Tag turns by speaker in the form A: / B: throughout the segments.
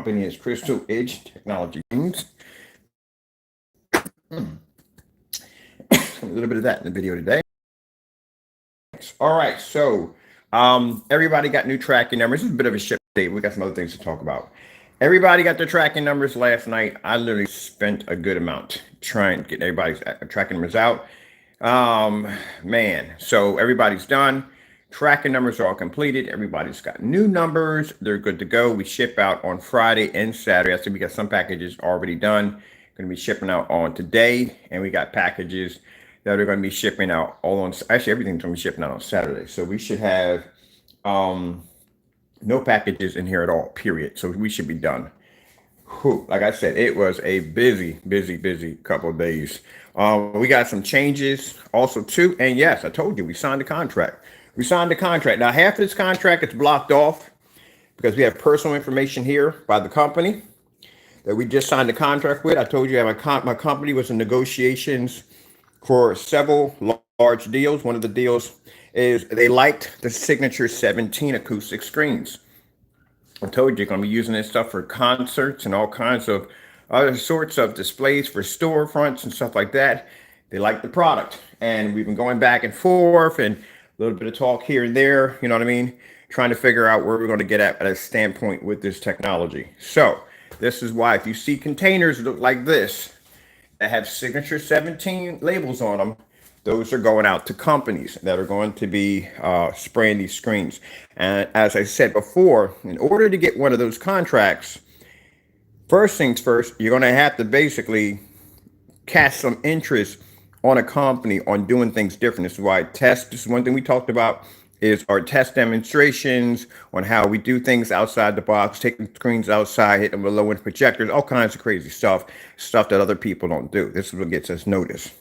A: company is Crystal Edge Technology. A little bit of that in the video today. All right, so everybody got new tracking numbers. This is a bit of a ship date. We got some other things to talk about. Everybody got their tracking numbers last night. I literally spent a good amount trying to get everybody's tracking numbers out. Man, so everybody's done. Tracking numbers are all completed. Everybody's got new numbers. They're good to go. We ship out on Friday and Saturday. I think we got some packages already done. Going to be shipping out on today, and we got packages that are going to be shipping out all on. Actually, everything's going to be shipping out on Saturday. So we should have no packages in here at all. Period. So we should be done. Whew, like I said, it was a busy couple of days. We got some changes also too, and yes, I told you we signed the contract. We signed the contract. Now, half of this contract is blocked off because we have personal information here by the company that we just signed the contract with. I told you my company was in negotiations for several large deals. One of the deals is they liked the Signature 17 acoustic screens. I told you, you're going to be using this stuff for concerts and all kinds of other sorts of displays for storefronts and stuff like that. They like the product, and we've been going back and forth and a little bit of talk here and there, you know what I mean? Trying to figure out where we're going to get at a standpoint with this technology. So this is why if you see containers that look like this that have Signature 17 labels on them, those are going out to companies that are going to be spraying these screens. And as I said before, in order to get one of those contracts, first things first, you're going to have to basically cast some interest on a company on doing things different. This is why this is one thing we talked about, is our test demonstrations on how we do things outside the box, taking screens outside, hitting them with low-end projectors, all kinds of crazy stuff that other people don't do. This is what gets us noticed.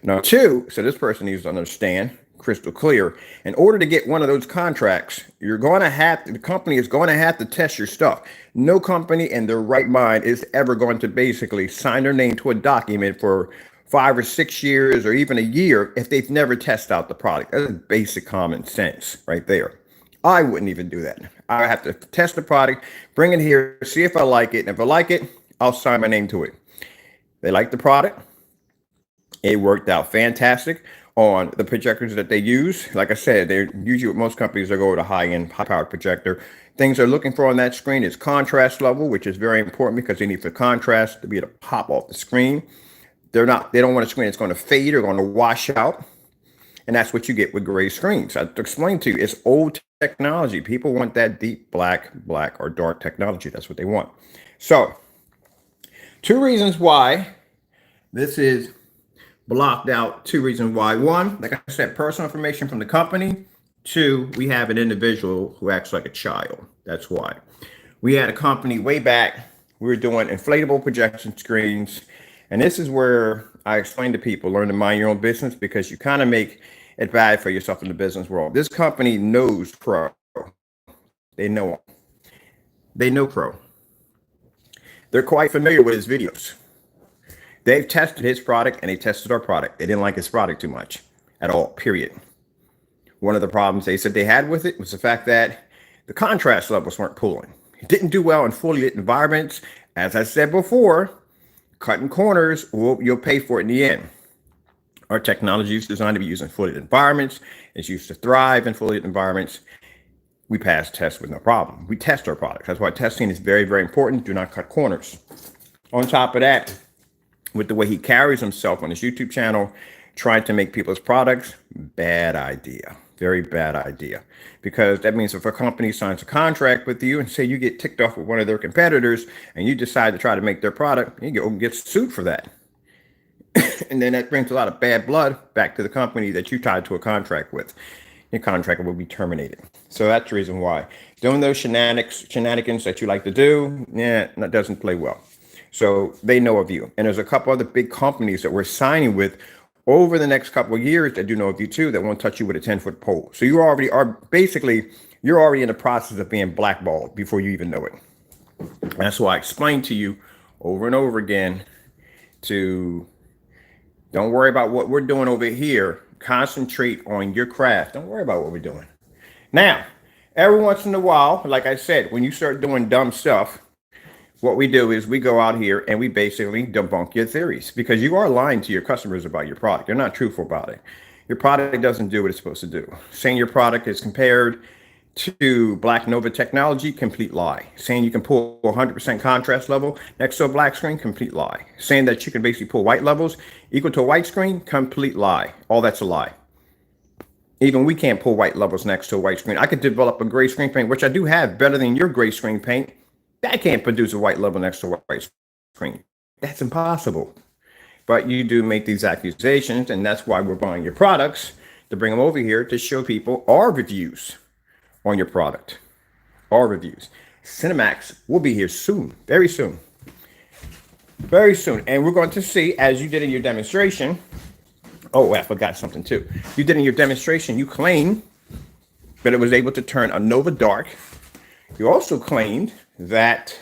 A: Now, two, so this person needs to understand crystal clear. In order to get one of those contracts, the company is going to have to test your stuff. No company in their right mind is ever going to basically sign their name to a document for 5 or 6 years or even a year if they've never tested out the product. That's basic common sense right there. I wouldn't even do that. I have to test the product, bring it here, see if I like it. And if I like it, I'll sign my name to it. They like the product. It worked out fantastic on the projectors that they use. Like I said, they're usually with most companies, they go with a high-end, high-powered projector. Things they're looking for on that screen is contrast level, which is very important because they need the contrast to be able to pop off the screen. They don't want a screen that's going to fade or going to wash out. And that's what you get with gray screens. I explained to you, it's old technology. People want that deep black or dark technology. That's what they want. So, 2 reasons why this is blocked out. 2 reasons why. 1, like I said, personal information from the company. 2, we have an individual who acts like a child. That's why. We had a company way back. We were doing inflatable projection screens. And this is where I explain to people, learn to mind your own business, because you kind of make it bad for yourself in the business world. This company knows Pro. They know Pro. They're quite familiar with his videos. They've tested his product and they tested our product. They didn't like his product too much at all, period. One of the problems they said they had with it was the fact that the contrast levels weren't pulling. It didn't do well in fully lit environments. As I said before, cutting corners, you'll pay for it in the end. Our technology is designed to be used in fully lit environments. It's used to thrive in fully lit environments. We pass tests with no problem. We test our products. That's why testing is very, very important. Do not cut corners. On top of that, with the way he carries himself on his YouTube channel, trying to make people's products, bad idea. Very bad idea. Because that means if a company signs a contract with you and say you get ticked off with one of their competitors and you decide to try to make their product, you go and get sued for that. And then that brings a lot of bad blood back to the company that you tied to a contract with. Your contract will be terminated. So that's the reason why. Doing those shenanigans that you like to do, that doesn't play well. So they know of you. And there's a couple other big companies that we're signing with over the next couple of years that do know of you too, that won't touch you with a 10-foot pole. So you already are you're already in the process of being blackballed before you even know it. That's why I explained to you over and over again to don't worry about what we're doing over here. Concentrate on your craft. Don't worry about what we're doing. Now, every once in a while, like I said, when you start doing dumb stuff, what we do is we go out here and we basically debunk your theories because you are lying to your customers about your product. You're not truthful about it. Your product doesn't do what it's supposed to do. Saying your product is compared to Black Nova technology, complete lie. Saying you can pull 100% contrast level next to a black screen, complete lie. Saying that you can basically pull white levels equal to a white screen, complete lie. All that's a lie. Even we can't pull white levels next to a white screen. I could develop a gray screen paint, which I do have better than your gray screen paint. That can't produce a white level next to a white screen. That's impossible. But you do make these accusations, and that's why we're buying your products, to bring them over here to show people our reviews on your product. Our reviews. Cinemax will be here soon, very soon. Very soon. And we're going to see, as you did in your demonstration. Oh, I forgot something too. You did in your demonstration, you claimed that it was able to turn a Nova dark. You also claimed that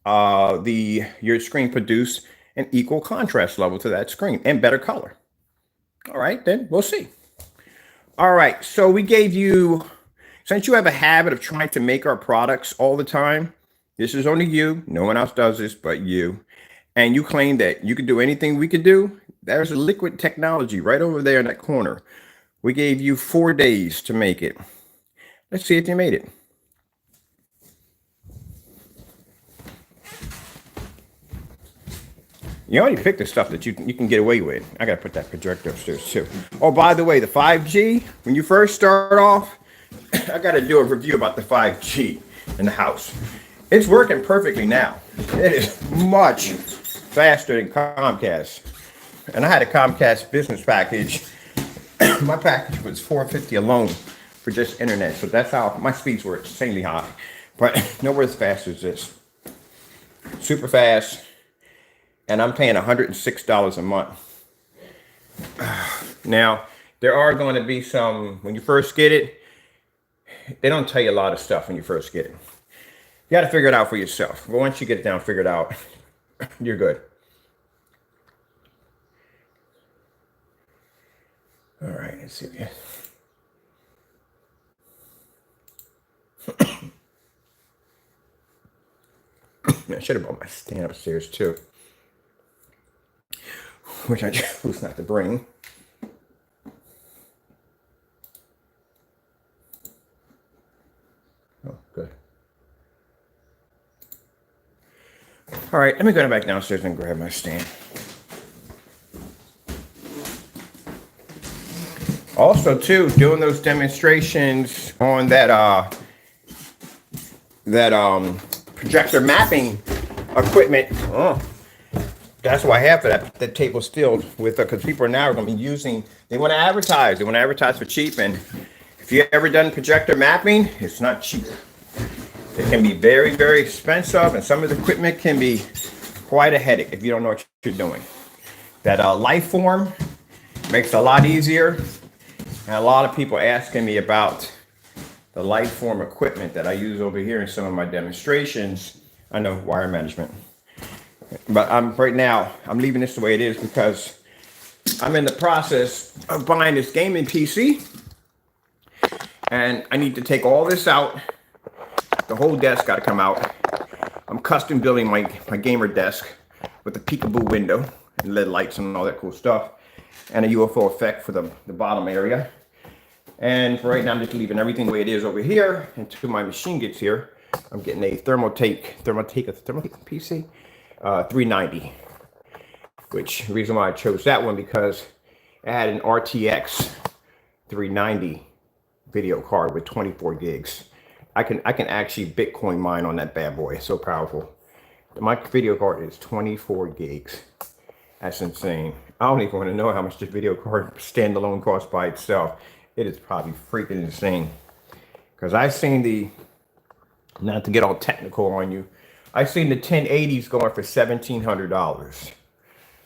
A: your screen produced an equal contrast level to that screen and better color. All right, then we'll see. All right, so we gave you, since you have a habit of trying to make our products all the time, this is only you, no one else does this but you, and you claim that you can do anything we could do. There's a liquid technology right over there in that corner. We gave you 4 days to make it. Let's see if you made it. You already picked the stuff that you can get away with. I got to put that projector upstairs too. Oh, by the way, the 5G, when you first start off, I got to do a review about the 5G in the house. It's working perfectly now. It is much faster than Comcast. And I had a Comcast business package. My package was $450 alone for just internet. So that's how my speeds were insanely high. But nowhere as fast as this. Super fast. And I'm paying $106 a month. Now, there are going to be some, when you first get it, they don't tell you a lot of stuff when you first get it. You got to figure it out for yourself. But once you get it down, figure it out, you're good. All right, let's see. I should have brought my stand upstairs too, which I chose not to bring. Oh, good. All right, let me go back downstairs and grab my stand. Also, too, doing those demonstrations on that projector mapping equipment. Oh, that's why half of that table still with because people are now going to be using. They want to advertise. They want to advertise for cheap. And if you ever done projector mapping, it's not cheap. It can be very, very expensive, and some of the equipment can be quite a headache if you don't know what you're doing. That life form makes it a lot easier. And a lot of people asking me about the light form equipment that I use over here in some of my demonstrations. I know wire management, but right now I'm leaving this the way it is because I'm in the process of buying this gaming PC, and I need to take all this out. The whole desk got to come out. I'm custom building my gamer desk with a peekaboo window and LED lights and all that cool stuff, and a UFO effect for the bottom area. And for right now, I'm just leaving everything the way it is over here until my machine gets here. I'm getting a Thermaltake PC 390, which the reason why I chose that one because it had an RTX 390 video card with 24 gigs. I can actually Bitcoin mine on that bad boy. It's so powerful. My video card is 24 gigs. That's insane. I don't even want to know how much the video card standalone costs by itself. It is probably freaking insane. Because I've seen not to get all technical on you, I've seen the 1080s going for $1,700.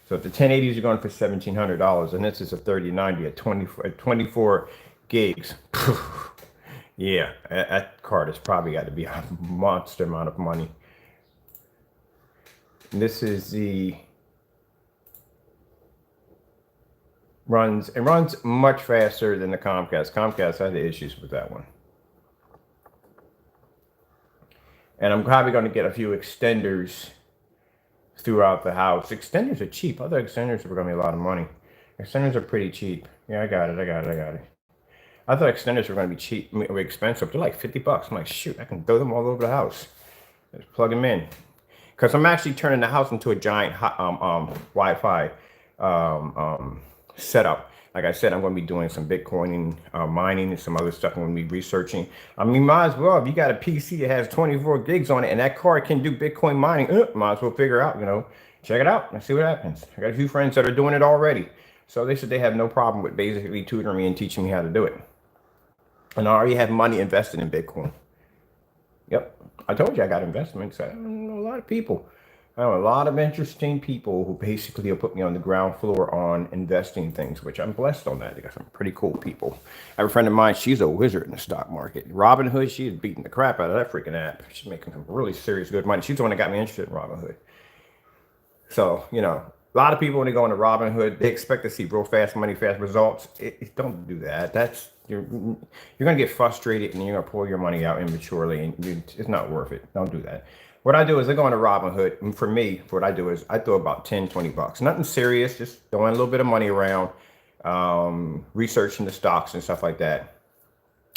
A: So if the 1080s are going for $1,700, and this is a 3090 at 24 gigs, yeah, that card has probably got to be a monster amount of money. And this is the runs much faster than the Comcast. Comcast had the issues with that one. And I'm probably going to get a few extenders throughout the house. Extenders are cheap. Other extenders are going to be a lot of money. Extenders are pretty cheap. Yeah, I got it. I thought extenders were going to be cheap, expensive. They're like 50 bucks. I'm like, shoot, I can throw them all over the house. Just plug them in. Because I'm actually turning the house into a giant Wi-Fi setup. Like I said, I'm going to be doing some Bitcoin mining and some other stuff I'm going to be researching. I mean, might as well, if you got a PC that has 24 gigs on it and that card can do Bitcoin mining, might as well figure out, check it out and see what happens. I got a few friends that are doing it already. So they said they have no problem with basically tutoring me and teaching me how to do it. And I already have money invested in Bitcoin. Yep. I told you I got investments. I know a lot of people. I know a lot of interesting people who basically will put me on the ground floor on investing things, which I'm blessed on that. They got some pretty cool people. I have a friend of mine, she's a wizard in the stock market. Robinhood, she's beating the crap out of that freaking app. She's making some really serious good money. She's the one that got me interested in Robinhood. So, a lot of people when they go into Robinhood, they expect to see real fast money, fast results. Don't do that. You're gonna get frustrated and you're gonna pull your money out immaturely, and it's not worth it. Don't do that. What I do is I go into Robinhood, and for me, what I do is I throw about 10, 20 bucks. Nothing serious, just throwing a little bit of money around, researching the stocks and stuff like that,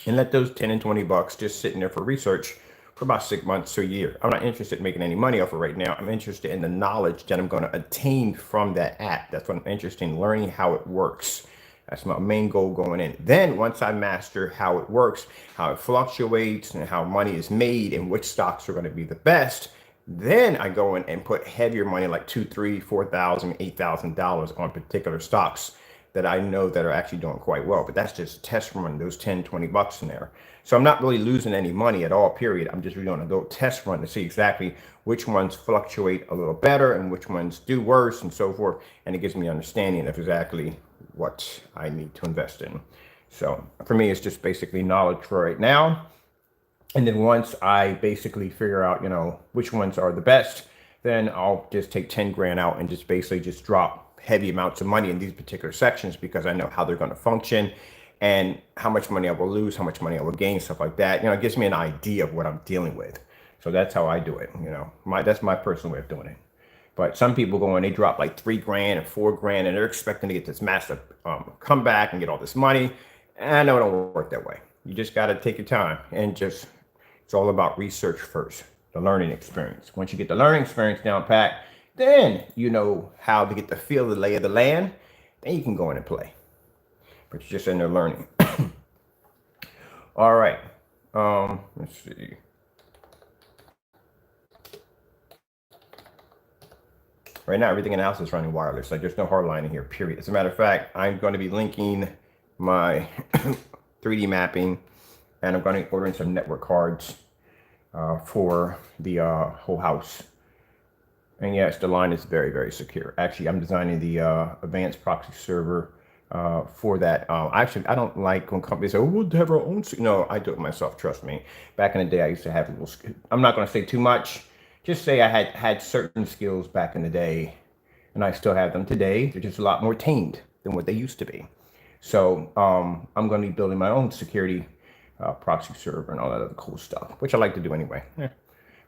A: and let those 10 and 20 bucks just sitting there for research for about 6 months to a year. I'm not interested in making any money off it right now. I'm interested in the knowledge that I'm going to attain from that app. That's what I'm interested in, learning how it works. That's my main goal going in. Then once I master how it works, how it fluctuates, and how money is made, and which stocks are going to be the best, then I go in and put heavier money, like $2,000, $3,000, $4,000, $8,000 on particular stocks that I know that are actually doing quite well. But that's just test run, those 10, 20 bucks in there. So I'm not really losing any money at all, period. I'm just really doing a little test run to see exactly which ones fluctuate a little better and which ones do worse and so forth. And it gives me understanding of exactly what I need to invest in. So for me, it's just basically knowledge for right now. And then once I basically figure out, which ones are the best, then I'll just take 10 grand out and just basically just drop heavy amounts of money in these particular sections because I know how they're going to function and how much money I will lose, how much money I will gain, stuff like that. It gives me an idea of what I'm dealing with. So that's how I do it. That's my personal way of doing it. But some people go in, they drop like 3 grand and 4 grand, and they're expecting to get this massive comeback and get all this money. And I know it don't work that way. You just got to take your time and it's all about research first, the learning experience. Once you get the learning experience down pat, then you know how to get the feel of the lay of the land. Then you can go in and play. But you're just in there learning. All right. Let's see. Right now, everything in the house is running wireless. Like there's no hard line in here, period. As a matter of fact, I'm going to be linking my 3D mapping, and I'm going to be ordering some network cards for the whole house. And yes, the line is very, very secure. Actually, I'm designing the advanced proxy server for that. Actually, I don't like when companies say, "Oh, we'll have our own." No, I do it myself. Trust me. Back in the day, I used to have little. I'm not going to say too much. Just say I had certain skills back in the day, and I still have them today. They're just a lot more tamed than what they used to be. So I'm going to be building my own security proxy server and all that other cool stuff, which I like to do anyway. Yeah.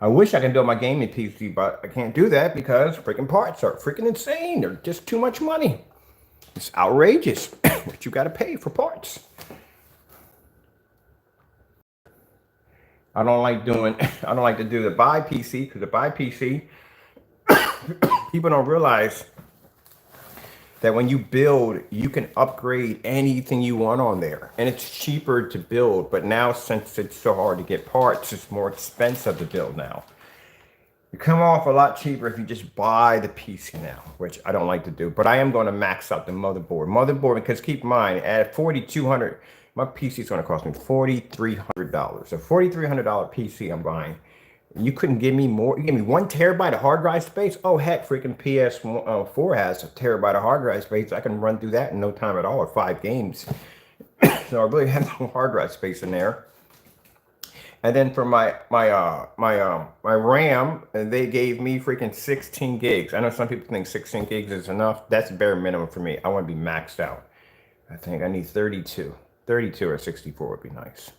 A: I wish I could build my gaming PC, but I can't do that because freaking parts are freaking insane. They're just too much money. It's outrageous what you got to pay for parts. I don't like to do the buy PC because the buy PC, people don't realize that when you build, you can upgrade anything you want on there. And it's cheaper to build, but now since it's so hard to get parts, it's more expensive to build now. You come off a lot cheaper if you just buy the PC now, which I don't like to do. But I am going to max out the motherboard. Because keep in mind, at $4,200, my PC is going to cost me $4,300. So $4,300 PC I'm buying. You couldn't give me more. You give me 1 terabyte of hard drive space. Oh heck, freaking PS4 has a terabyte of hard drive space. I can run through that in no time at all with 5 games. So I really have no hard drive space in there. And then for my RAM, they gave me freaking 16 gigs. I know some people think 16 gigs is enough. That's bare minimum for me. I want to be maxed out. I think I need 32. 32 or 64 would be nice.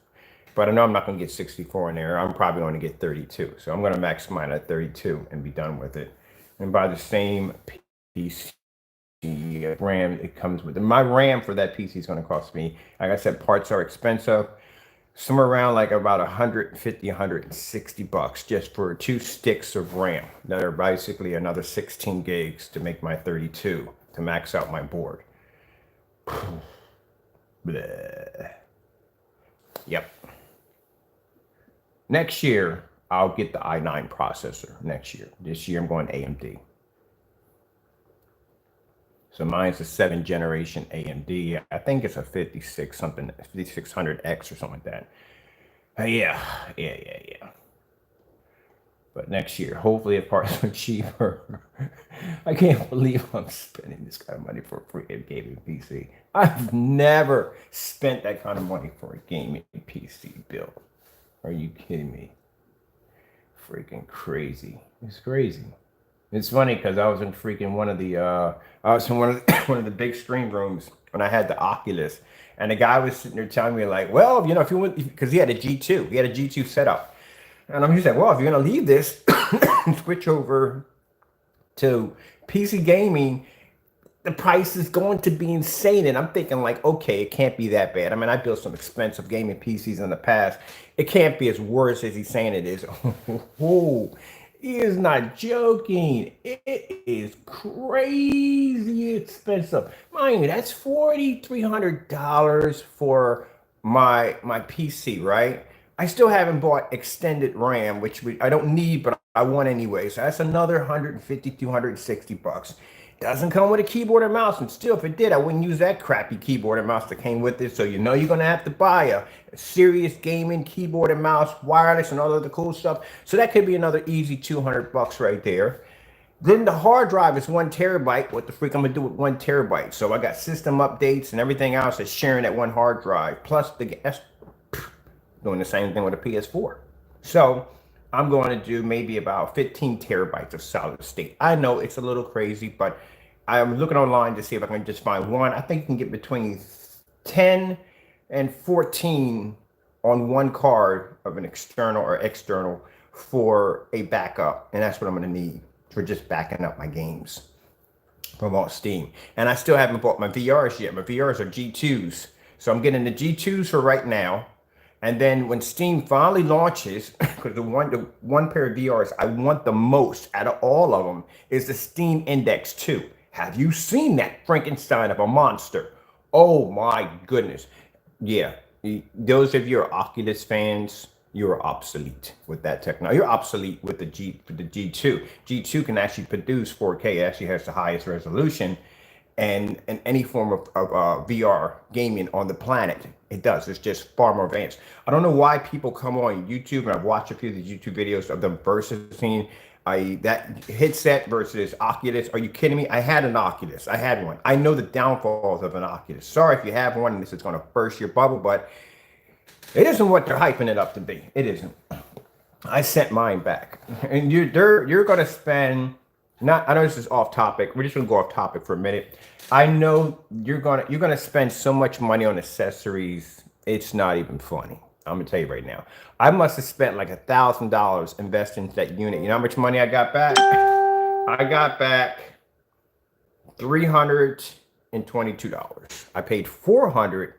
A: But I know I'm not going to get 64 in there. I'm probably going to get 32. So I'm going to max mine at 32 and be done with it. And buy the same PC RAM it comes with. And my RAM for that PC is going to cost me, like I said, parts are expensive. Somewhere around like about 150, 160 bucks just for 2 sticks of RAM that are basically another 16 gigs to make my 32 to max out my board. Bleh. Yep. Next year, I'll get the i9 processor next year. This year, I'm going AMD. So mine's a 7th generation AMD. I think it's a 56 something, 5600X or something like that. Yeah. But next year, hopefully if parts are cheaper. I can't believe I'm spending this kind of money for a freaking gaming PC. I've never spent that kind of money for a gaming PC build. Are you kidding me? Freaking crazy. It's crazy. It's funny because I was in freaking one of the one of the big stream rooms when I had the Oculus, and the guy was sitting there telling me like, well, you know, if you want, because he had a G2 setup, and he said, well, if you're gonna leave this and switch over to PC gaming, the price is going to be insane. And I'm thinking like, okay, it can't be that bad. I mean, I built some expensive gaming PCs in the past. It can't be as worse as he's saying it is. Oh, he is not joking. It is crazy expensive. Mind you, that's $4,300 for my PC, right? I still haven't bought extended RAM, which I don't need, but I want anyway. So that's another 150, 260 bucks. Doesn't come with a keyboard and mouse, and still, if it did, I wouldn't use that crappy keyboard and mouse that came with it. So you know you're gonna have to buy a serious gaming keyboard and mouse, wireless, and all of the cool stuff. So that could be another easy 200 bucks right there. Then the hard drive is 1 terabyte. What the freak I'm gonna do with 1 terabyte? So I got system updates and everything else that's sharing that one hard drive. Plus that's doing the same thing with a PS4. So I'm going to do maybe about 15 terabytes of solid state. I know it's a little crazy, but I'm looking online to see if I can just find one. I think you can get between 10 and 14 on one card of an external or external for a backup. And that's what I'm going to need for just backing up my games from all Steam. And I still haven't bought my VRs yet. My VRs are G2s. So I'm getting the G2s for right now. And then when Steam finally launches, because the one pair of VRs I want the most out of all of them is the Steam Index 2. Have you seen that Frankenstein of a monster? Oh my goodness. Yeah, those of you who are Oculus fans, you're obsolete with that technology. You're obsolete with the G2. G2 can actually produce 4K. It actually has the highest resolution and any form of VR gaming on the planet. It does. It's just far more advanced. I don't know why people come on YouTube, and I've watched a few of the YouTube videos of them versus scene. That headset versus Oculus. Are you kidding me? I had an Oculus. I had one. I know the downfalls of an Oculus. Sorry if you have one and this is going to burst your bubble, but it isn't what they're hyping it up to be. It isn't. I sent mine back, and you're going to spend. Not. I know this is off topic. We're just going to go off topic for a minute. I know you're gonna spend so much money on accessories. It's not even funny. I'm gonna tell you right now. I must have spent like $1,000 investing in that unit. You know how much money I got back? I got back $322. I paid 400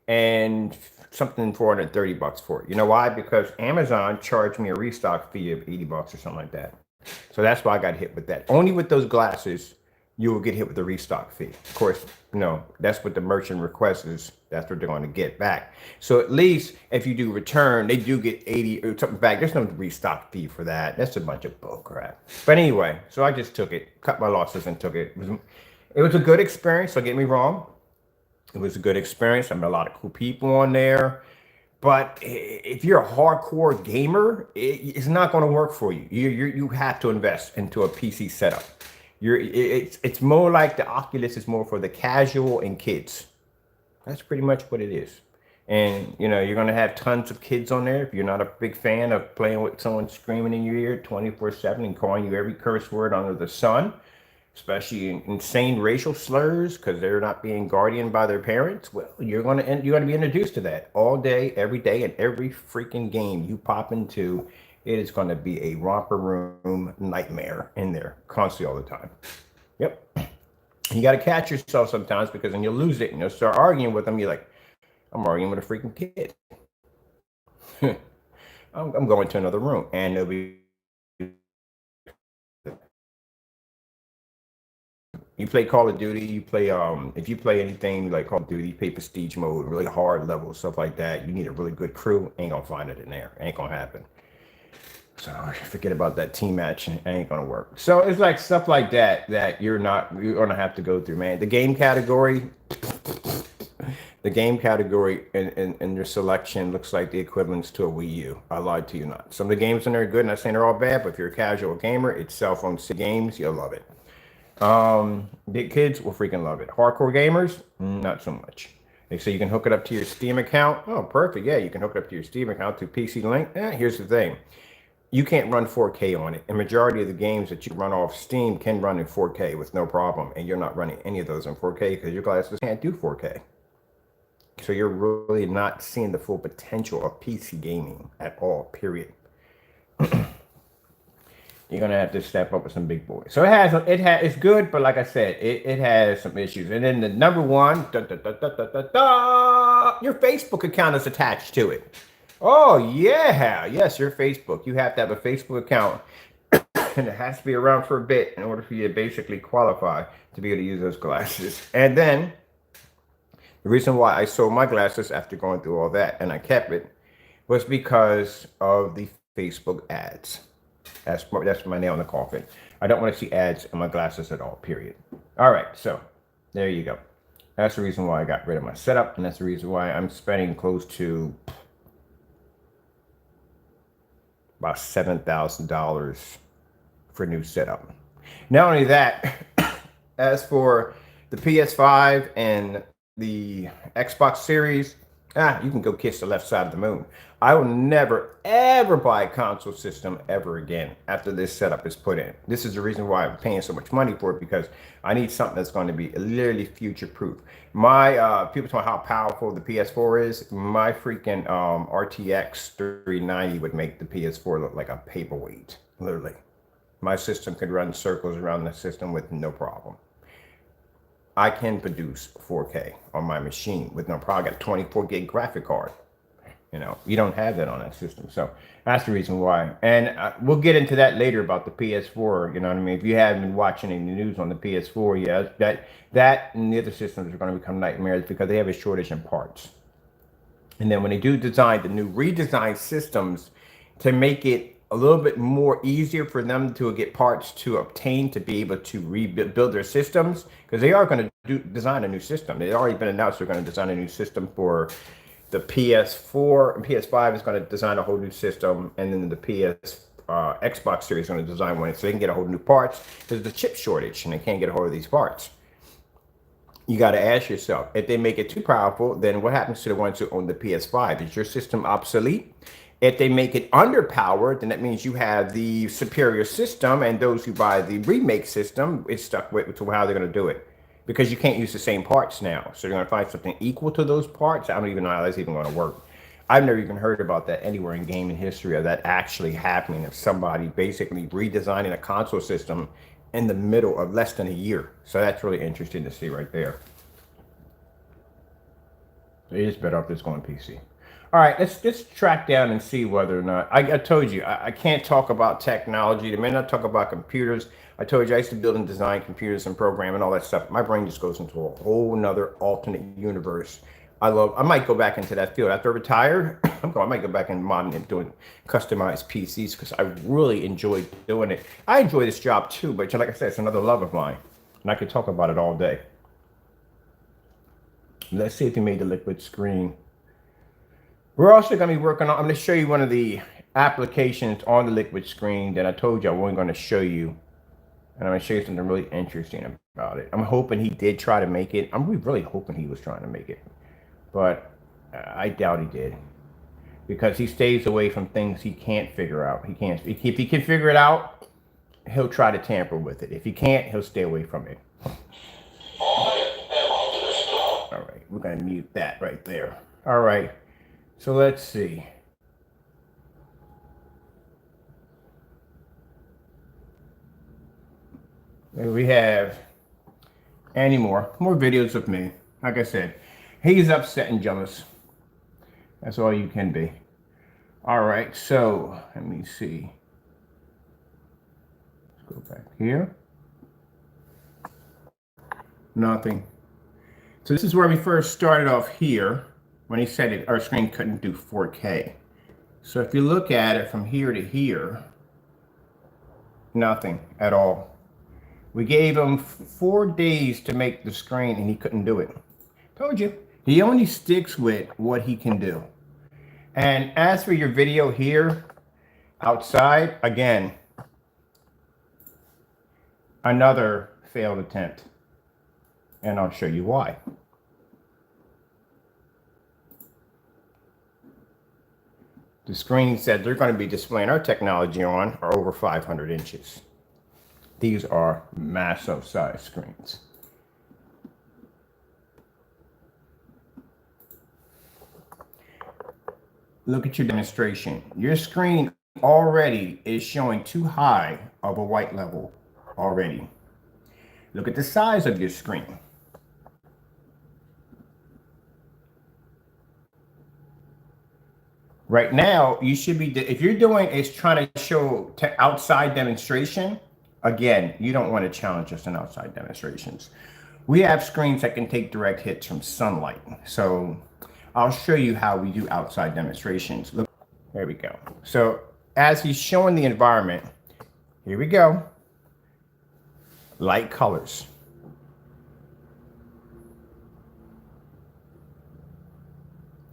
A: and something 430 bucks for it. You know why? Because Amazon charged me a restock fee of 80 bucks or something like that. So that's why I got hit with that. Only with those glasses you will get hit with the restock fee. Of course, you know, that's what the merchant request is. That's what they're going to get back. So at least if you do return, they do get 80 or something back. There's no restock fee for that. That's a bunch of bull crap. But anyway, so I just took it, cut my losses and took it. It was a good experience, don't get me wrong. It was a good experience. I met a lot of cool people on there. But if you're a hardcore gamer, it's not going to work for you. You have to invest into a PC setup. It's more like the Oculus is more for the casual and kids. That's pretty much what it is. And you know, you're gonna have tons of kids on there. If you're not a big fan of playing with someone screaming in your ear 24/7 and calling you every curse word under the sun, especially insane racial slurs because they're not being guardianed by their parents, well, you're gonna be introduced to that all day, every day, and every freaking game you pop into. It is going to be a romper room nightmare in there constantly all the time. Yep. You got to catch yourself sometimes because then you'll lose it and you'll start arguing with them. You're like, I'm arguing with a freaking kid. I'm going to another room and they'll be. You play Call of Duty, you play if you play anything like Call of Duty, you play prestige mode, really hard levels, stuff like that. You need a really good crew. Ain't gonna find it in there. Ain't gonna happen. So forget about that team match. It ain't gonna work. So it's like stuff like that that you're gonna have to go through, man. The game category and your selection looks like the equivalents to a Wii U. I lied to you not. Some of the games in there are good, not saying they're all bad, but if you're a casual gamer, it's cell phone games, you'll love it. Big kids will freaking love it. Hardcore gamers, not so much. They say you can hook it up to your Steam account. Oh, perfect. Yeah, you can hook it up to your Steam account through PC Link. Here's the thing. You can't run 4K on it. A majority of the games that you run off Steam can run in 4K with no problem. And you're not running any of those in 4K because your glasses can't do 4K. So you're really not seeing the full potential of PC gaming at all, period. You're gonna have to step up with some big boys. So it's good, but like I said, it has some issues. And then the number one, your Facebook account is attached to it. Oh yeah, yes, your Facebook. You have to have a Facebook account, and it has to be around for a bit in order for you to basically qualify to be able to use those glasses. And then the reason why I sold my glasses after going through all that and I kept it was because of the Facebook ads. That's my nail in the coffin. I don't want to see ads in my glasses at all, period. All right, so there you go. That's the reason why I got rid of my setup, and that's the reason why I'm spending close to about $7,000 for a new setup. Not only that, as for the PS5 and the Xbox Series, you can go kiss the left side of the moon. I will never, ever buy a console system ever again after this setup is put in. This is the reason why I'm paying so much money for it, because I need something that's going to be literally future-proof. My people talk about how powerful the PS4 is. My freaking RTX 390 would make the PS4 look like a paperweight, literally. My system could run circles around the system with no problem. I can produce 4K on my machine with no problem. I got a 24 gig graphic card. You know, you don't have that on that system. So that's the reason why. And we'll get into that later about the PS4. You know what I mean? If you haven't been watching any news on the PS4, yeah, that and the other systems are going to become nightmares because they have a shortage in parts. And then when they do design the new redesigned systems to make it a little bit more easier for them to get parts to obtain to be able to rebuild their systems, because they are going to design a new system. They've already been announced they're going to design a new system for the PS4 and PS5 is going to design a whole new system, and then the Xbox Series is going to design one so they can get a whole new parts. There's the chip shortage and they can't get a hold of these parts. You got to ask yourself, if they make it too powerful, then what happens to the ones who own the PS5? Is your system obsolete? If they make it underpowered, then that means you have the superior system, and those who buy the remake system is stuck with to how they're going to do it. Because you can't use the same parts now. So you're going to find something equal to those parts. I don't even know how that's even going to work. I've never even heard about that anywhere in gaming history, of that actually happening, of somebody basically redesigning a console system in the middle of less than a year. So that's really interesting to see right there. It is better if it's going PC. All right, let's track down and see whether or not, I told you, I can't talk about technology. The minute I talk about computers, I told you I used to build and design computers and program and all that stuff. My brain just goes into a whole nother alternate universe. I might go back into that field. After I retire, I might go back and modding and doing customized PCs because I really enjoy doing it. I enjoy this job too, but like I said, it's another love of mine. And I could talk about it all day. Let's see if we made the liquid screen. We're also going to be working on, I'm going to show you one of the applications on the liquid screen that I told you I wasn't going to show you. And I'm going to show you something really interesting about it. I'm hoping he did try to make it. I'm really hoping he was trying to make it. But I doubt he did. Because he stays away from things he can't figure out. If he can figure it out, he'll try to tamper with it. If he can't, he'll stay away from it. All right, we're going to mute that right there. All right, so let's see. We have any more videos of me. Like I said, he's upset and jealous. That's all you can be. All right, so let me see. Let's go back here. Nothing. So this is where we first started off here when he said our screen couldn't do 4K. So if you look at it from here to here, nothing at all. We gave him 4 days to make the screen and he couldn't do it. Told you. He only sticks with what he can do. And as for your video here, outside, again, another failed attempt. And I'll show you why. The screens that they're going to be displaying our technology on are over 500 inches. These are massive size screens. Look at your demonstration. Your screen already is showing too high of a white level already. Look at the size of your screen. Right now, you should be, if you're doing is trying to show outside demonstration, again, you don't want to challenge us in outside demonstrations. We have screens that can take direct hits from sunlight. So I'll show you how we do outside demonstrations. Look, there we go. So as he's showing the environment, here we go. Light colors.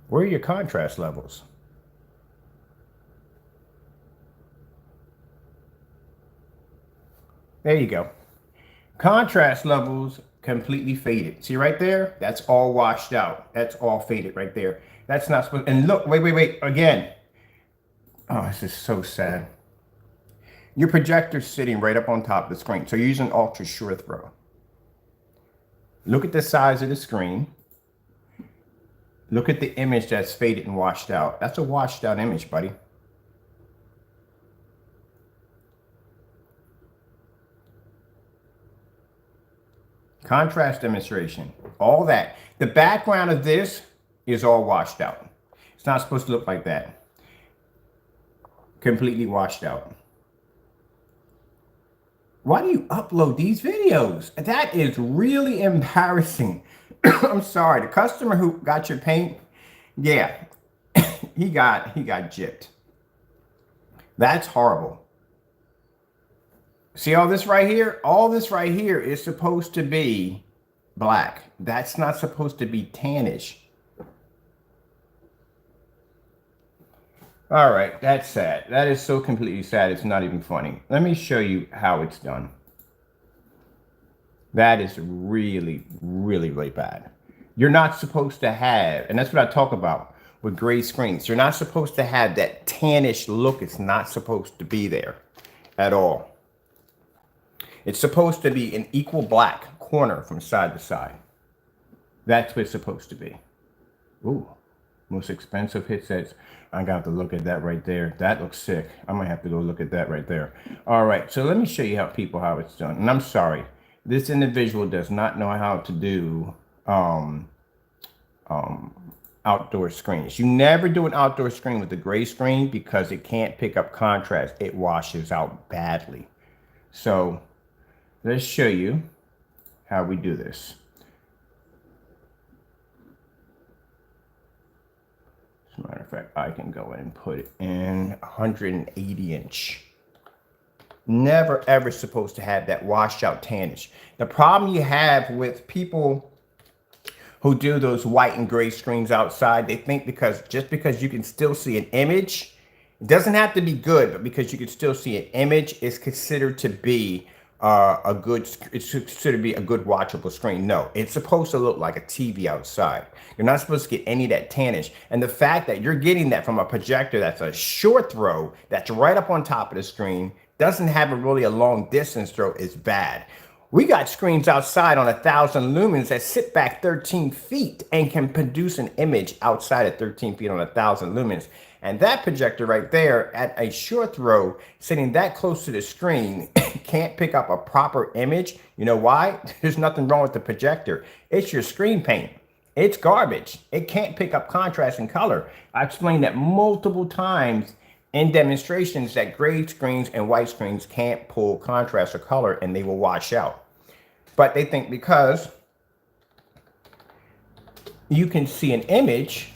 A: Where are your contrast levels? There you go. Contrast levels completely faded. See right there? That's all washed out. That's all faded right there. That's not supposed, and look, wait, again. Oh, this is so sad. Your projector's sitting right up on top of the screen. So you're using ultra short throw. Look at the size of the screen. Look at the image that's faded and washed out. That's a washed out image, buddy. Contrast demonstration, all that. The background of this is all washed out. It's not supposed to look like that. Completely washed out. Why do you upload these videos? That is really embarrassing. I'm sorry, the customer who got your paint, yeah, he got gypped. That's horrible. See all this right here? All this right here is supposed to be black. That's not supposed to be tannish. All right, that's sad. That is so completely sad. It's not even funny. Let me show you how it's done. That is really, really, really bad. You're not supposed to have, and that's what I talk about with gray screens. You're not supposed to have that tannish look. It's not supposed to be there at all. It's supposed to be an equal black corner from side to side. That's what it's supposed to be. Ooh, most expensive headsets. I got to look at that right there. That looks sick. I might have to go look at that right there. All right, so let me show you how it's done. And I'm sorry, this individual does not know how to do outdoor screens. You never do an outdoor screen with the gray screen because it can't pick up contrast. It washes out badly. So let's show you how we do this. As a matter of fact, I can go in and put it in 180 inch. Never ever supposed to have that washed out tannish. The problem you have with people who do those white and gray screens outside, they think just because you can still see an image, it doesn't have to be good, but because you can still see an image, it's considered to be it's considered to be a good watchable screen. No, it's supposed to look like a TV outside. You're not supposed to get any of that tannish. And the fact that you're getting that from a projector that's a short throw, that's right up on top of the screen, doesn't have a long distance throw is bad. We got screens outside on 1,000 lumens that sit back 13 feet and can produce an image outside at 13 feet on 1,000 lumens. And that projector right there at a short throw, sitting that close to the screen, can't pick up a proper image. You know why? There's nothing wrong with the projector. It's your screen paint. It's garbage. It can't pick up contrast and color. I explained that multiple times in demonstrations that gray screens and white screens can't pull contrast or color and they will wash out. But they think because you can see an image,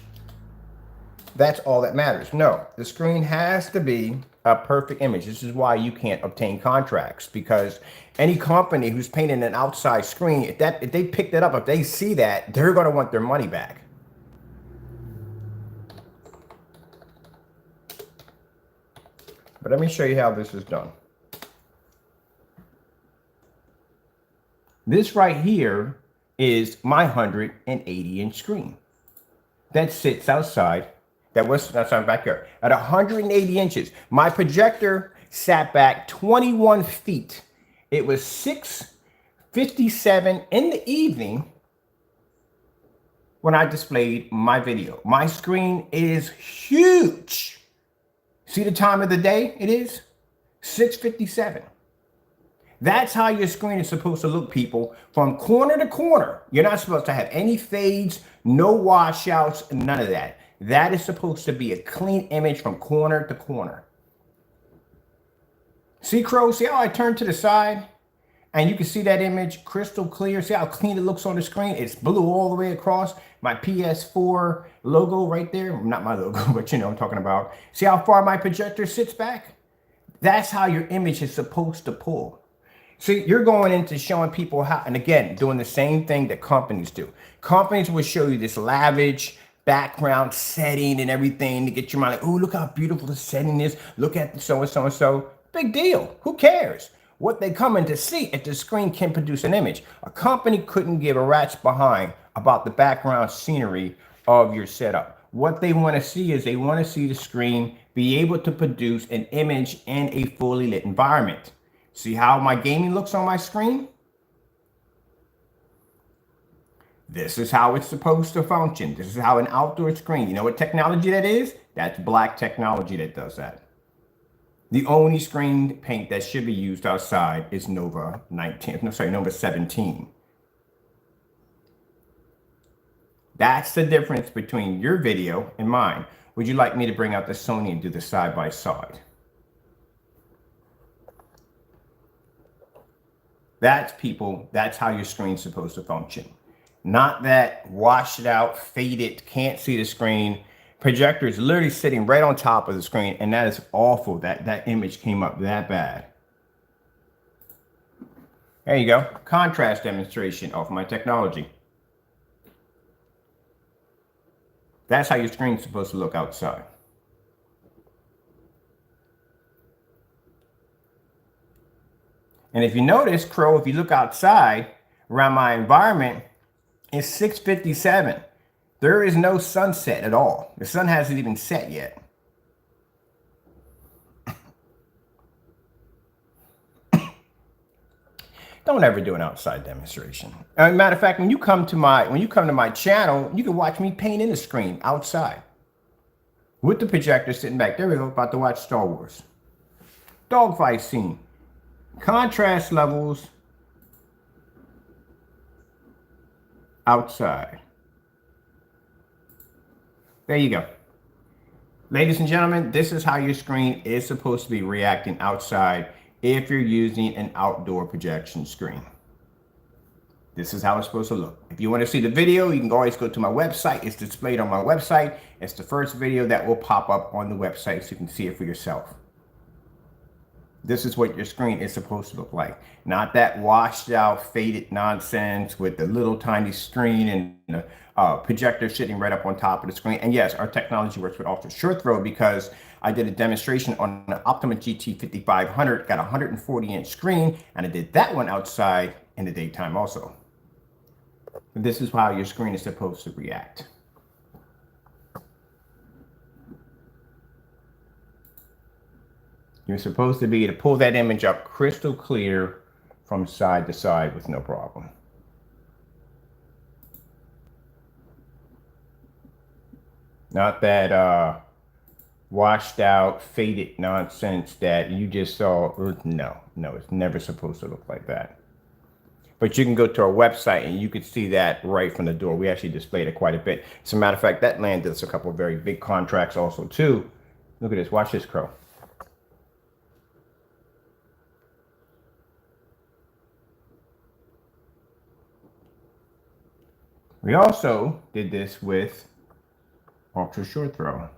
A: that's all that matters. No, the screen has to be a perfect image. This is why you can't obtain contracts, because any company who's painting an outside screen, if they pick that up, if they see that, they're going to want their money back. But let me show you how this is done. This right here is my 180-inch screen that sits outside. That's back here at 180 inches. My projector sat back 21 feet. It was 6:57 in the evening when I displayed my video. My screen is huge. See the time of the day it is? 6:57. That's how your screen is supposed to look, people, from corner to corner. You're not supposed to have any fades, no washouts, none of that. That is supposed to be a clean image from corner to corner. See, Crow, see how I turn to the side? And you can see that image crystal clear. See how clean it looks on the screen? It's blue all the way across. My PS4 logo right there. Not my logo, but you know what I'm talking about. See how far my projector sits back? That's how your image is supposed to pull. See, you're going into showing people how, and again, doing the same thing that companies do. Companies will show you this lavish background setting and everything to get your mind like, oh, look how beautiful the setting is. Look at the so and so. Big deal. Who cares? What they come in to see if the screen can produce an image. A company couldn't give a rat's behind about the background scenery of your setup. What they want to see is they want to see the screen be able to produce an image in a fully lit environment. See how my gaming looks on my screen? This is how it's supposed to function. This is how an outdoor screen, you know what technology that is? That's black technology that does that. The only screen paint that should be used outside is Nova 17. That's the difference between your video and mine. Would you like me to bring out the Sony and do the side by side? That's how your screen's supposed to function. Not that washed out, faded, can't see the screen. Projector is literally sitting right on top of the screen, and that is awful that image came up that bad. There you go. Contrast demonstration of my technology. That's how your screen's supposed to look outside. And if you notice, Crow, if you look outside around my environment, it's 6:57. There is no sunset at all. The sun hasn't even set yet. Don't ever do an outside demonstration. Matter of fact, when you come to my channel, you can watch me paint in the screen outside with the projector sitting back. There we go. About to watch Star Wars. Dogfight scene. Contrast levels outside. There you go. Ladies and gentlemen, this is how your screen is supposed to be reacting outside if you're using an outdoor projection screen. This is how it's supposed to look. If you want to see the video, you can always go to my website. It's displayed on my website. It's the first video that will pop up on the website so you can see it for yourself. This is what your screen is supposed to look like. Not that washed out, faded nonsense with the little tiny screen and the projector sitting right up on top of the screen. And yes, our technology works with ultra short throw because I did a demonstration on an Optima GT 5500, got a 140-inch screen, and I did that one outside in the daytime also. This is how your screen is supposed to react. You're supposed to be able to pull that image up crystal clear from side to side with no problem. Not that washed out, faded nonsense that you just saw. No, it's never supposed to look like that. But you can go to our website and you can see that right from the door. We actually displayed it quite a bit. As a matter of fact, that landed us a couple of very big contracts also too. Look at this, watch this, Crow. We also did this with ultra short throw.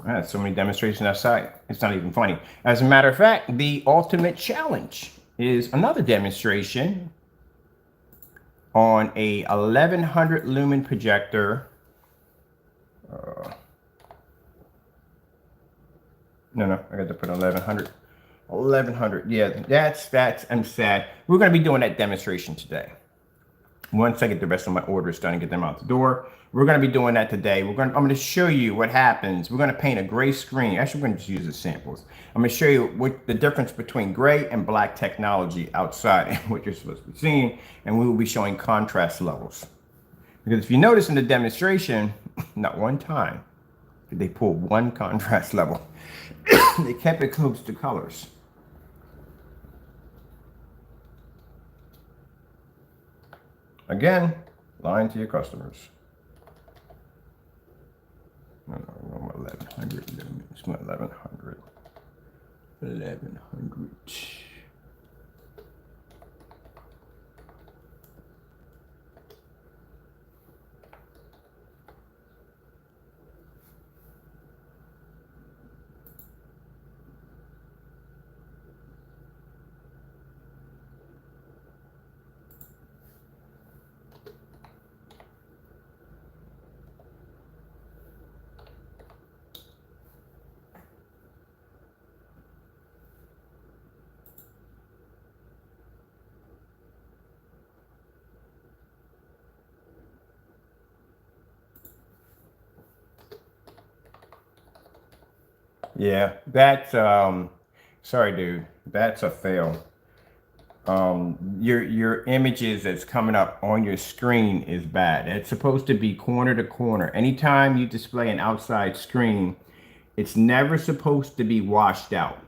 A: I had so many demonstrations outside. It's not even funny. As a matter of fact, the ultimate challenge is another demonstration on a 1100 lumen projector. No, I got to put 1100. 1100. Yeah, that's. I'm sad. We're going to be doing that demonstration today. Once I get the rest of my orders done and get them out the door, we're going to be doing that today. I'm going to show you what happens. We're going to paint a gray screen. Actually, we're going to just use the samples. I'm going to show you what the difference between gray and black technology outside and what you're supposed to be seeing. And we will be showing contrast levels. Because if you notice in the demonstration, not one time did they pull one contrast level. They kept it close to colors. Again, lying to your customers. No, 1100 lumens. 1100. 1100. Yeah, that's sorry dude, that's a fail. Your images that's coming up on your screen is bad. It's supposed to be corner to corner. Anytime you display an outside screen, it's never supposed to be washed out.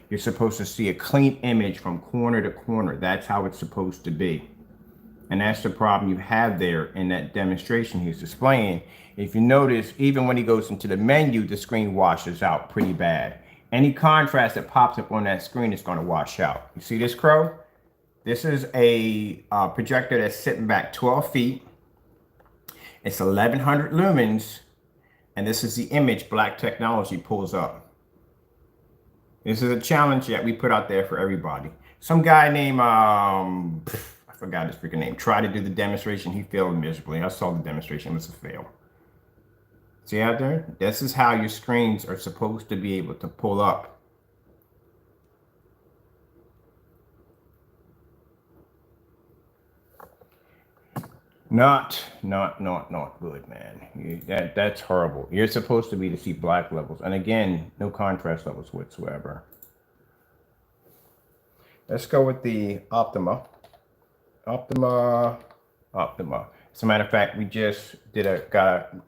A: You're supposed to see a clean image from corner to corner. That's how it's supposed to be. And that's the problem you have there in that demonstration he's displaying. If you notice, even when he goes into the menu, the screen washes out pretty bad. Any contrast that pops up on that screen is going to wash out. You see this, Crow? This is a projector that's sitting back 12 feet. It's 1100 lumens. And this is the image Black Technology pulls up. This is a challenge that we put out there for everybody. Some guy named, I forgot his freaking name, tried to do the demonstration. He failed miserably. I saw the demonstration. It was a fail. See out there? This is how your screens are supposed to be able to pull up. Not good, man. That's horrible. You're supposed to be to see black levels. And again, no contrast levels whatsoever. Let's go with the Optima. Optima. As a matter of fact, we just did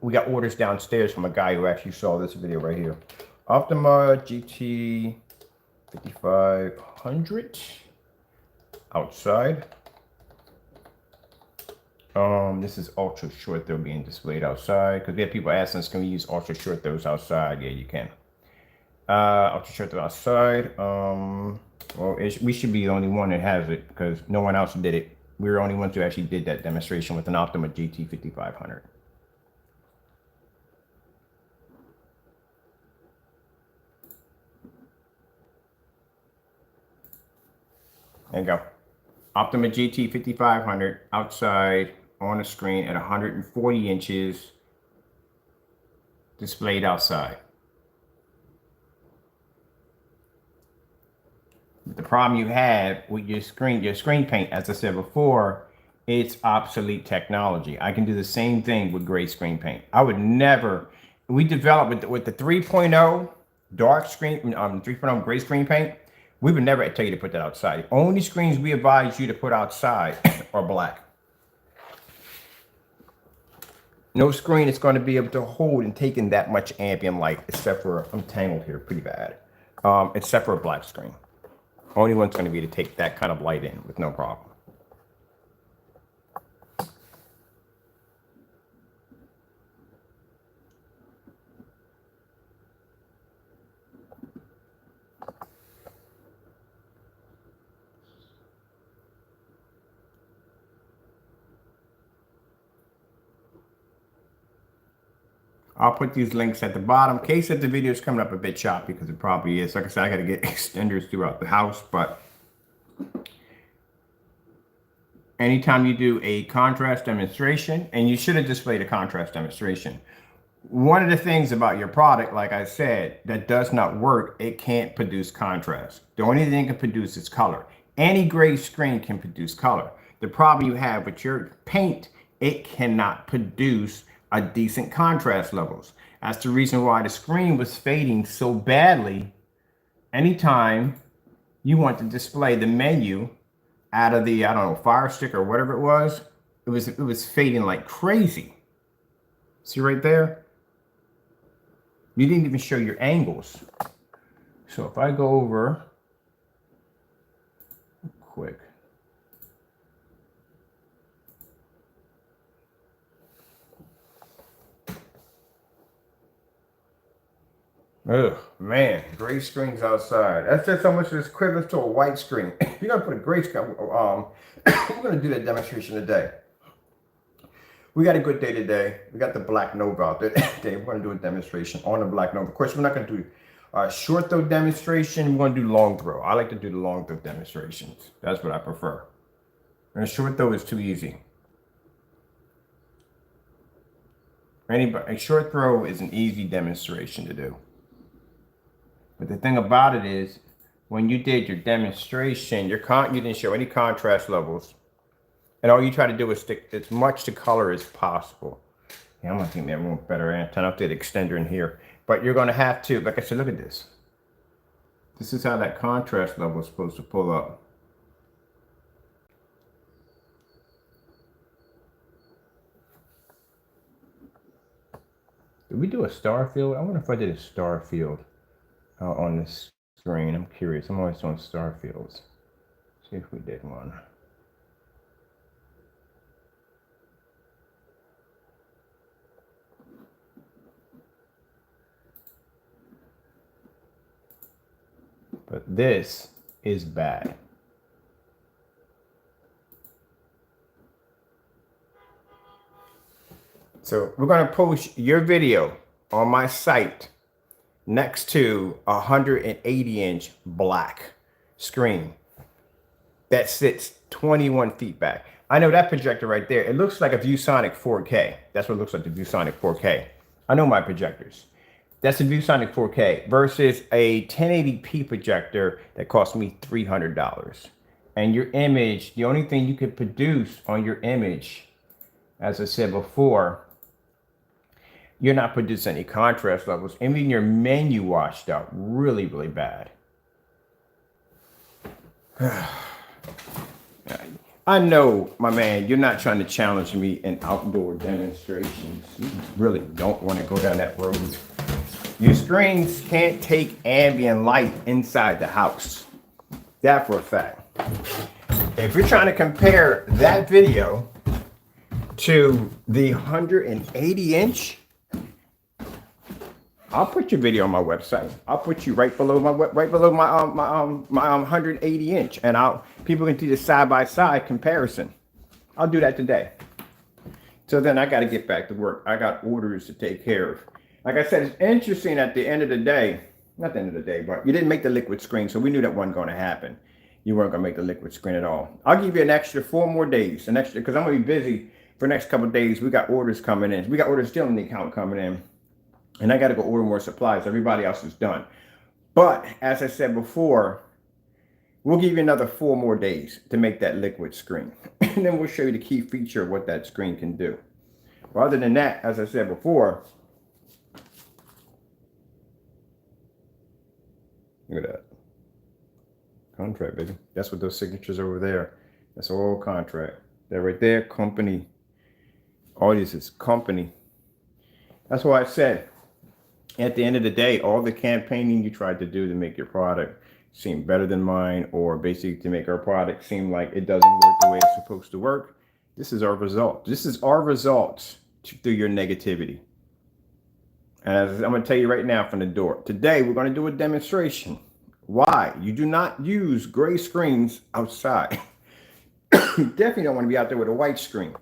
A: we got orders downstairs from a guy who actually saw this video right here. Optima GT 5500 outside. This is ultra short throw being displayed outside because we have people asking us, can we use ultra short throws outside? Yeah, you can. Ultra short throw outside. Well, we should be the only one that has it because no one else did it. We were the only ones who actually did that demonstration with an Optima GT 5500. There you go. Optima GT 5500 outside on the screen at 140 inches displayed outside. But the problem you have with your screen paint, as I said before, it's obsolete technology. I can do the same thing with gray screen paint. I would never, we developed with the 3.0 dark screen, 3.0 gray screen paint. We would never tell you to put that outside. The only screens we advise you to put outside are black. No screen is going to be able to hold and take in that much ambient light, except for, I'm tangled here pretty bad, except for a black screen. Only one's going to be to take that kind of light in with no problem. I'll put these links at the bottom. In case that the video is coming up a bit choppy, because it probably is. Like I said, I got to get extenders throughout the house, but anytime you do a contrast demonstration, and you should have displayed a contrast demonstration. One of the things about your product, like I said, that does not work, it can't produce contrast. The only thing it can produce is color. Any gray screen can produce color. The problem you have with your paint, it cannot produce a decent contrast levels. That's the reason why the screen was fading so badly. Anytime you want to display the menu out of the, I don't know, Fire Stick or whatever it was fading like crazy. See right there? You didn't even show your angles. So if I go over quick. Oh man, gray screens outside. That's just how much is equivalent to a white screen. You're gonna put a gray screen. We're gonna do that demonstration today. We got a good day today. We got the Black Nova out there today. We're gonna do a demonstration on the Black Nova. Of course, we're not gonna do a short throw demonstration. We're gonna do long throw. I like to do the long throw demonstrations. That's what I prefer. And a short throw is too easy. A short throw is an easy demonstration to do. But the thing about it is, when you did your demonstration, you didn't show any contrast levels. And all you try to do is stick as much to color as possible. Yeah, I'm gonna think that one better antenna. I'll do the extender in here. But you're gonna have to, like I said, look at this. This is how that contrast level is supposed to pull up. Did we do a star field? I wonder if I did a star field on this screen. I'm curious. I'm always doing star fields. See if we did one. But this is bad. So we're going to post your video on my site next to a 180-inch black screen that sits 21 feet back. I know that projector right there, it looks like a ViewSonic 4K. That's what it looks like, the ViewSonic 4K. I know my projectors. That's a ViewSonic 4K versus a 1080p projector that cost me $300. And your image, the only thing you could produce on your image, as I said before, you're not producing any contrast levels. Even your menu washed out really, really bad. I know, my man, you're not trying to challenge me in outdoor demonstrations. You really don't want to go down that road. Your screens can't take ambient light inside the house. That for a fact. If you're trying to compare that video to the 180-inch, I'll put your video on my website. I'll put you right below my 180-inch, and people can see the side-by-side comparison. I'll do that today. So then I got to get back to work. I got orders to take care of. Like I said, it's interesting at the end of the day, not the end of the day, but you didn't make the liquid screen, so we knew that wasn't going to happen. You weren't going to make the liquid screen at all. I'll give you an extra 4 more days, because I'm going to be busy for the next couple of days. We got orders coming in. We got orders still in the account coming in. And I got to go order more supplies. Everybody else is done. But as I said before, we'll give you another 4 more days to make that liquid screen. And then we'll show you the key feature of what that screen can do. Well, other than that, as I said before, Look at that. Contract, baby. That's what those signatures over there. That's all contract. That right there, company. All this is company. That's why I said, at the end of the day, all the campaigning you tried to do to make your product seem better than mine, or basically to make our product seem like it doesn't work the way it's supposed to work, this is our result. This is our results through your negativity. And as I'm going to tell you right now from the door, today we're going to do a demonstration. Why? You do not use gray screens outside. You definitely don't want to be out there with a white screen,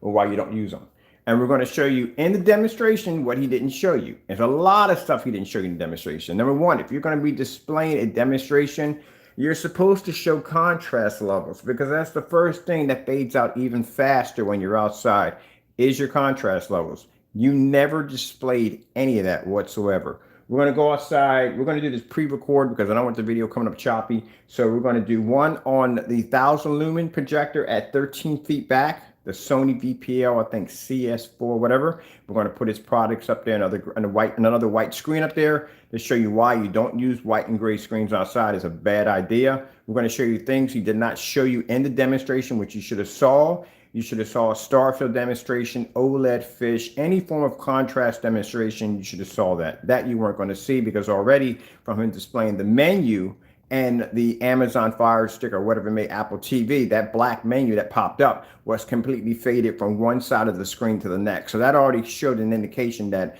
A: or why you don't use them. And we're going to show you in the demonstration what he didn't show you. There's a lot of stuff he didn't show you in the demonstration. Number one, if you're going to be displaying a demonstration, you're supposed to show contrast levels, because that's the first thing that fades out even faster when you're outside is your contrast levels. You never displayed any of that whatsoever. We're going to go outside. We're going to do this pre-record because I don't want the video coming up choppy. So we're going to do one on the 1000 lumen projector at 13 feet back, the Sony VPL, I think CS4, whatever. We're going to put his products up there, another white screen up there to show you why you don't use white and gray screens outside. Is a bad idea. We're going to show you things he did not show you in the demonstration, which you should have saw. You should have saw a starfield demonstration, OLED fish, any form of contrast demonstration. You should have saw that. That you weren't going to see, because already from him displaying the menu and the Amazon Fire Stick or whatever made Apple TV, that black menu that popped up was completely faded from one side of the screen to the next. So that already showed an indication that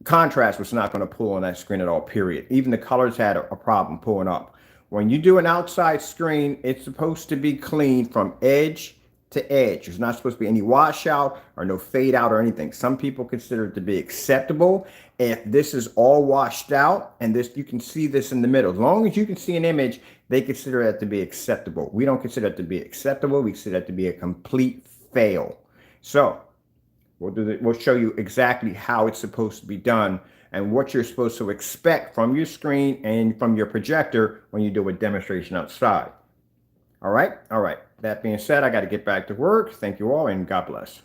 A: contrast was not going to pull on that screen at all, period. Even the colors had a problem pulling up. When you do an outside screen, it's supposed to be clean from edge to edge. There's not supposed to be any washout or no fade out or anything. Some people consider it to be acceptable if this is all washed out and this, you can see this in the middle. As long as you can see an image, they consider that to be acceptable. We don't consider it to be acceptable. We consider it to be a complete fail. So we'll show you exactly how it's supposed to be done and what you're supposed to expect from your screen and from your projector when you do a demonstration outside. All right. That being said, I got to get back to work. Thank you all, and God bless.